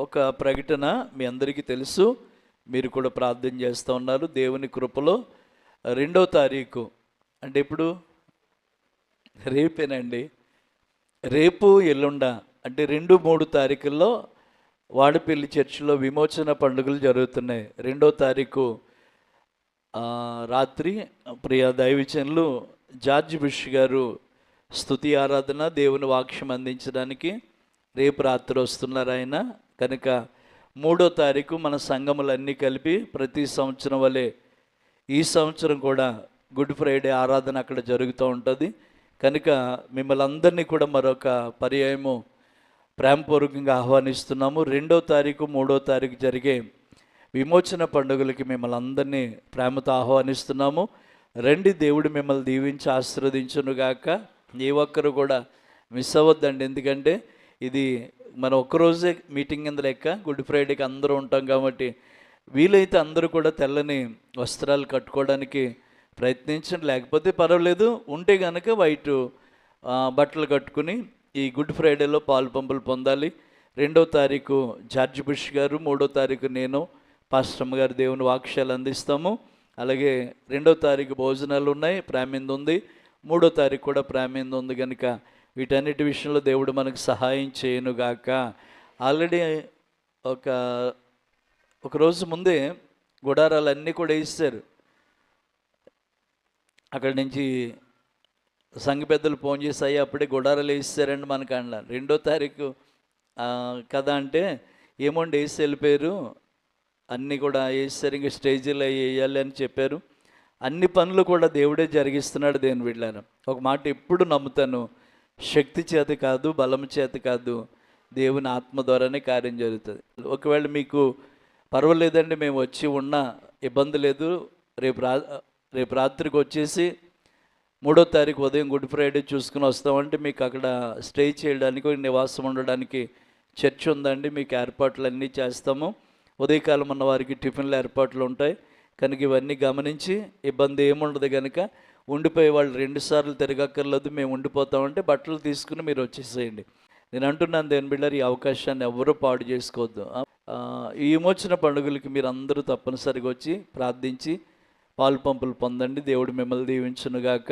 ఒక ప్రకటన మీ అందరికీ తెలుసు, మీరు కూడా ప్రార్థన చేస్తూ ఉన్నారు. దేవుని కృపలో 2వ తారీఖు అంటే ఇప్పుడు రేపేనండి, రేపు ఎల్లుండ అంటే 2-3 తారీఖుల్లో వాడపల్లి చర్చిలో విమోచన పండుగలు జరుగుతున్నాయి. 2వ తారీఖు రాత్రి ప్రియ దైవజనులు జార్జ్ బుష్ గారు స్తుతి ఆరాధన దేవుని వాక్యం అందించడానికి రేపు రాత్రి వస్తున్నారు ఆయన. కనుక 3వ తారీఖు మన సంఘములన్నీ కలిపి ప్రతి సంవత్సరం వలె ఈ సంవత్సరం కూడా గుడ్ ఫ్రైడే ఆరాధన అక్కడ జరుగుతూ ఉంటుంది. కనుక మిమ్మల్ని అందరినీ కూడా మరొక పర్యాయము ప్రేమపూర్వకంగా ఆహ్వానిస్తున్నాము. 2వ తారీఖు 3వ తారీఖు జరిగే విమోచన పండుగలకి మిమ్మల్ని అందరినీ ప్రేమతో ఆహ్వానిస్తున్నాము. రండి, దేవుడు మిమ్మల్ని దీవించి ఆశీర్వదించునుగాక. ఏ ఒక్కరు కూడా మిస్ అవ్వద్దండి, ఎందుకంటే ఇది మనం ఒక్కరోజే మీటింగ్ కింద లెక్క. గుడ్ ఫ్రైడేకి అందరూ ఉంటాం కాబట్టి వీలైతే అందరూ కూడా తెల్లని వస్త్రాలు కట్టుకోవడానికి ప్రయత్నించండి, లేకపోతే పర్వాలేదు. ఉంటే కనుక వైట్ బట్టలు కట్టుకుని ఈ గుడ్ ఫ్రైడేలో పాలు పంపులు పొందాలి. 2వ తారీఖు జార్జ్ బుష్ గారు, 3వ తారీఖు నేను పాస్టమ్ గారు దేవుని వాక్యాలు అందిస్తాము. అలాగే 2వ తారీఖు భోజనాలు ఉన్నాయి, ప్రేమింది ఉంది. 3వ తారీఖు కూడా ప్రేమింది ఉంది. కనుక వీటన్నిటి విషయంలో దేవుడు మనకు సహాయం చేయనుగాక. ఆల్రెడీ ఒక రోజు ముందే గుడారాలన్నీ కూడా వేస్తారు. అక్కడి నుంచి సంఘ పెద్దలు ఫోన్ చేసి అప్పుడే గుడారాలు వేస్తారండి మనకు అన్నారు. 2వ తారీఖు కదా అంటే ఏమోండి వేసి వెళ్ళిపోయారు, అన్నీ కూడా వేస్తారు, ఇంకా స్టేజీలో వేయాలి అని చెప్పారు. అన్ని పనులు కూడా దేవుడే జరిగిస్తున్నాడు. దేవుని బిడ్డలారా, ఒక మాట ఎప్పుడు నమ్ముతాను, శక్తి చేత కాదు, బలం చేత కాదు, దేవుని ఆత్మ ద్వారానే కార్యం జరుగుతుంది. ఒకవేళ మీకు పర్వాలేదండి, మేము వచ్చి ఉన్న ఇబ్బంది లేదు, రేపు రాత్రికి వచ్చేసి 3వ తారీఖు ఉదయం గుడ్ ఫ్రైడే చూసుకుని వస్తామంటే మీకు అక్కడ స్టే చేయడానికి, నివాసం ఉండడానికి చర్చ్ ఉందండి, మీకు ఏర్పాట్లు అన్నీ చేస్తాము. ఉదయకాలం ఉన్న వారికి టిఫిన్ల ఏర్పాట్లు ఉంటాయి. కనుక ఇవన్నీ గమనించి ఇబ్బంది ఏముండదు. కనుక ఉండిపోయే వాళ్ళు 2 సార్లు తిరగక్కర్లేదు, మేము ఉండిపోతామంటే బట్టలు తీసుకుని మీరు వచ్చేసేయండి. నేను అంటున్నాను దేవుని బిడ్డలారా, ఈ అవకాశాన్ని ఎవరూ పాడు చేసుకోవద్దు. ఈ విమోచన పండుగలకి మీరు అందరూ తప్పనిసరిగా వచ్చి ప్రార్థించి పాలు పంపులు పొందండి. దేవుడు మిమ్మల్ని దీవించునుగాక.